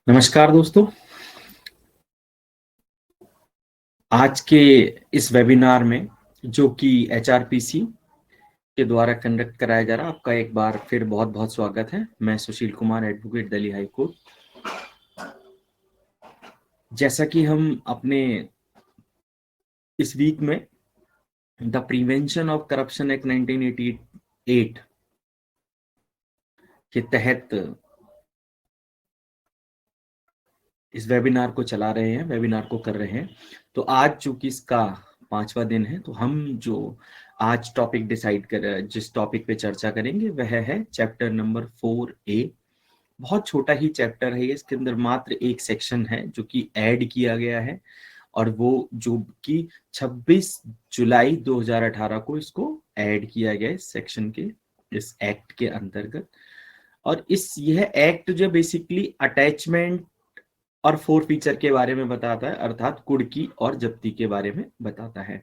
नमस्कार दोस्तों। आज के इस वेबिनार में जो कि एचआरपीसी के द्वारा कंडक्ट कराया जा रहा है, आपका एक बार फिर बहुत बहुत स्वागत है। मैं Sushil Kumar, advocate, Delhi high court. जैसा कि हम अपने इस वीक में the prevention of corruption act 1988 के तहत इस वेबिनार को चला रहे हैं, वेबिनार को कर रहे हैं, तो आज चूंकि इसका 5वां दिन है, तो हम जो आज टॉपिक डिसाइड कर जिस टॉपिक पे चर्चा करेंगे वह है चैप्टर नंबर 4A। बहुत छोटा ही चैप्टर है, इसके अंदर मात्र एक सेक्शन है जो कि ऐड किया गया है, और वो जो कि 26 जुलाई 2018 को इसको ऐड किया गया है इस सेक्शन के, इस एक्ट के अंतर्गत। और यह एक्ट जो बेसिकली अटैचमेंट और फोर फीचर के बारे में बताता है, अर्थात कुर्की और जब्ती के बारे में बताता है।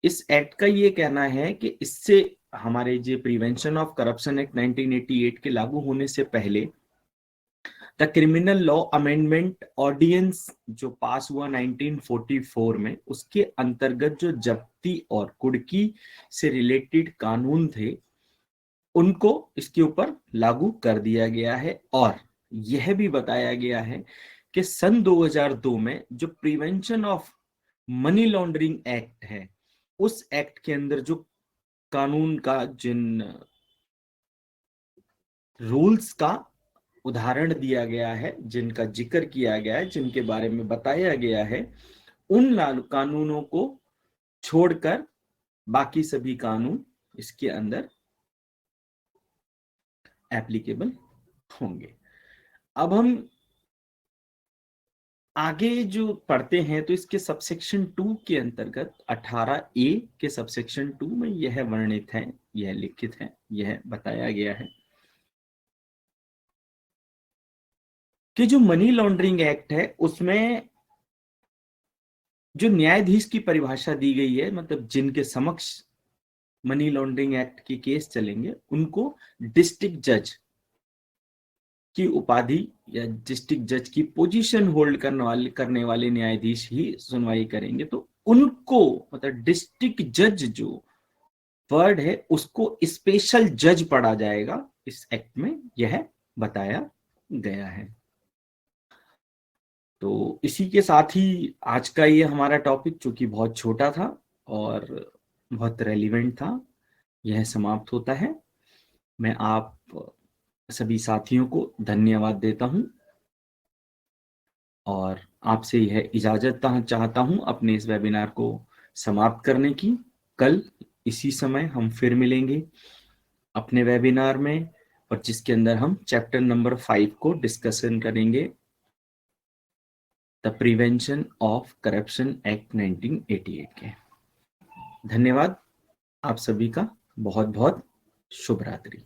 इस एक्ट का ये कहना है कि इससे हमारे जो प्रिवेंशन ऑफ करप्शन एक्ट 1988 के लागू होने से पहले the criminal law amendment ordinance जो पास हुआ 1944 में, उसके अंतर्गत जो जब्ती और कुर्की से रिलेटेड कानून थे उनको इसके ऊपर लागू कर दिया गया है। और यह भी बताया गया है कि सन 2002 में जो prevention of money laundering act है, उस एक्ट के अंदर जो कानून का जिन रूल्स का उदाहरण दिया गया है, जिनका जिक्र किया गया है, जिनके बारे में बताया गया है, उन कानूनों को छोड़कर बाकी सभी कानून इसके अंदर एप्लीकेबल होंगे। अब हम आगे जो पढ़ते हैं तो इसके सबसेक्शन 2 के अंतर्गत 18A के सबसेक्शन 2 में यह वर्णित है, यह लिखित है, यह बताया गया है कि जो मनी लॉन्ड्रिंग एक्ट है उसमें जो न्यायाधीश की परिभाषा दी गई है, मतलब जिनके समक्ष मनी लॉन्ड्रिंग एक्ट के केस चलेंगे, उनको डिस्ट्रिक्ट जज की उपाधि या डिस्ट्रिक्ट जज की पोजीशन होल्ड करने वाले न्यायाधीश ही सुनवाई करेंगे। तो उनको मतलब डिस्ट्रिक्ट जज जो वर्ड है उसको स्पेशल जज पढ़ा जाएगा, इस एक्ट में यह बताया गया है। तो इसी के साथ ही आज का ये हमारा टॉपिक, चूंकि बहुत छोटा था और बहुत रेलिवेंट था, यह समाप्त होता है। मैं आप सभी साथियों को धन्यवाद देता हूं और आपसे यह इजाजत चाहता हूं अपने इस वेबिनार को समाप्त करने की। कल इसी समय हम फिर मिलेंगे अपने वेबिनार में, और जिसके अंदर हम चैप्टर नंबर 5 को डिस्कशन करेंगे, the prevention of corruption act 1988 के। धन्यवाद आप सभी का, बहुत बहुत शुभ रात्रि।